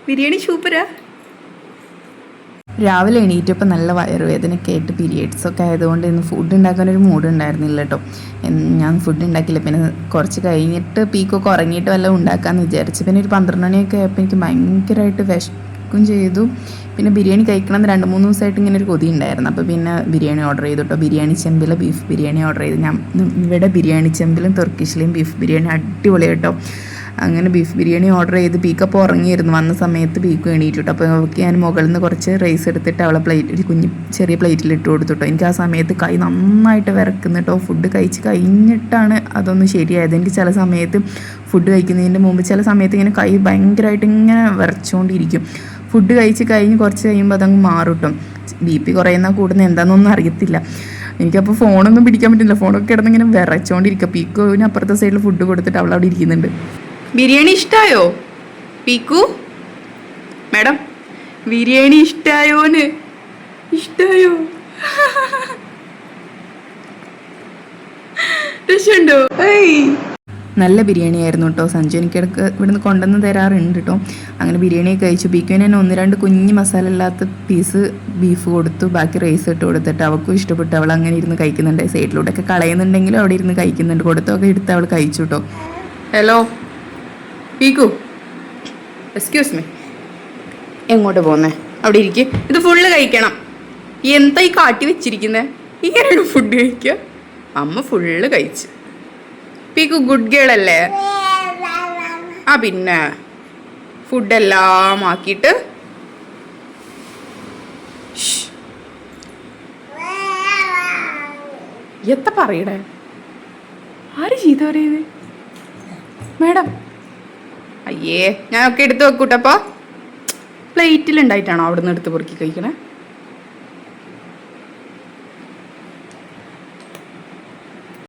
ബിരിയാണി സൂപ്പറാ. രാവിലെ എണീറ്റപ്പോൾ നല്ല വയറുവേദനയൊക്കെ ആയിട്ട് പീരിയഡ്സൊക്കെ ആയതുകൊണ്ട് ഇന്ന് ഫുഡ് ഉണ്ടാക്കാനൊരു മൂഡ് ഉണ്ടായിരുന്നില്ല കേട്ടോ. ഞാൻ ഫുഡ് ഉണ്ടാക്കില്ല. പിന്നെ കുറച്ച് കഴിഞ്ഞിട്ട് പീക്കൊക്കെ ഉറങ്ങിയിട്ട് വല്ലതും ഉണ്ടാക്കാമെന്ന് വിചാരിച്ചു. പിന്നെ ഒരു 12 മണിയൊക്കെ ആയപ്പോൾ എനിക്ക് ഭയങ്കരമായിട്ട് വിശക്കും ചെയ്തു. പിന്നെ ബിരിയാണി കഴിക്കണം എന്ന് 2-3 ദിവസമായിട്ട് ഇങ്ങനെ ഒരു കൊതി ഉണ്ടായിരുന്നു. അപ്പോൾ പിന്നെ ബിരിയാണി ഓർഡർ ചെയ്തു കേട്ടോ. ബിരിയാണി ചെമ്പിൽ ബീഫ് ബിരിയാണി ഓർഡർ ചെയ്തു. ഞാൻ ഇവിടെ ബിരിയാണി ചെമ്പിലും തുർക്കിഷിലെയും ബീഫ് ബിരിയാണി അടിപൊളി കേട്ടോ. അങ്ങനെ ബീഫ് ബിരിയാണി ഓർഡർ ചെയ്ത് പീക്കപ്പോൾ ഉറങ്ങിയിരുന്നു. വന്ന സമയത്ത് പീക്ക് എണീറ്റിട്ടു. അപ്പോൾ അവൾക്ക് ഞാൻ മുകളിൽ നിന്ന് കുറച്ച് റൈസ് എടുത്തിട്ട് അവളെ ഒരു ചെറിയ പ്ലേറ്റിൽ ഇട്ട് കൊടുത്തിട്ടോ. എനിക്ക് ആ സമയത്ത് കൈ നന്നായിട്ട് വിറക്കുന്നു കേട്ടോ. ഫുഡ് കഴിച്ച് കഴിഞ്ഞിട്ടാണ് അതൊന്ന് ശരിയായത്. എനിക്ക് ചില സമയത്ത് ഫുഡ് കഴിക്കുന്നതിൻ്റെ മുമ്പ് ചില സമയത്ത് ഇങ്ങനെ കൈ ഭയങ്കരമായിട്ട് ഇങ്ങനെ വിറച്ചുകൊണ്ടിരിക്കും. ഫുഡ് കഴിച്ച് കഴിഞ്ഞ് കുറച്ച് കഴിയുമ്പോൾ അതങ്ങ് മാറും കേട്ടോ. BP കുറയുന്ന കൂടുന്ന എന്താണെന്നൊന്നും അറിയത്തില്ല. എനിക്കപ്പോൾ ഫോണൊന്നും പിടിക്കാൻ പറ്റില്ല. ഫോണൊക്കെ കിടന്നിങ്ങനെ വിറച്ചുകൊണ്ടിരിക്കുക. പീക്കുവിന് അപ്പുറത്തെ സൈഡിൽ ഫുഡ് കൊടുത്തിട്ട് അവൾ അവിടെ ഇരിക്കുന്നുണ്ട്. ബിരിയാണി ഇഷ്ടായോ പീക്കു? മാഡം ബിരിയാണി ഇഷ്ടായോന്ന്? ഇഷ്ടായോ? രസമുണ്ടോ? നല്ല ബിരിയാണി ആയിരുന്നു കേട്ടോ. സഞ്ജു എനിക്കിടക്ക് ഇവിടുന്ന് കൊണ്ടുവന്ന് തരാറുണ്ട് കേട്ടോ. അങ്ങനെ ബിരിയാണിയൊക്കെ കഴിച്ചു. പീക്കുവിന് തന്നെ 1-2 കുഞ്ഞ് മസാല ഇല്ലാത്ത പീസ് ബീഫ് കൊടുത്തു. ബാക്കി റൈസ് ഇട്ട് കൊടുത്തിട്ട് അവൾക്കും ഇഷ്ടപ്പെട്ടു. അവൾ അങ്ങനെ ഇരുന്ന് കഴിക്കുന്നുണ്ട്. സൈഡിലൂടെയൊക്കെ കളയുന്നുണ്ടെങ്കിലും അവിടെ ഇരുന്ന് കഴിക്കുന്നുണ്ട്. കൊടുത്തൊക്കെ എടുത്ത് അവൾ കഴിച്ചു കേട്ടോ. Hello Piku, excuse me. എങ്ങോട്ട് പോന്നേ? അവിടെ ഇരിക്കുക. ഇത് ഫുള്ള് കഴിക്കണം. എന്താ ഈ കാട്ടി വെച്ചിരിക്കുന്നത്? ഇങ്ങനെയാണ് ഫുഡ് കഴിക്കുക? അമ്മ ഫുള്ള് കഴിച്ച്. പീക്കു ഗുഡ് ഗേൾ അല്ലേ? ആ പിന്നെ ഫുഡെല്ലാം ആക്കിയിട്ട് എത്ര പറയടേ? ആര് ചെയ്ത പറയുന്നത്? മാഡം അയ്യേ, ഞാനൊക്കെ എടുത്ത് വെക്കൂട്ടപ്പോൾ പ്ലേറ്റിലുണ്ടായിട്ടാണോ അവിടെ നിന്ന് എടുത്ത് പൊറുക്കി കഴിക്കണേ?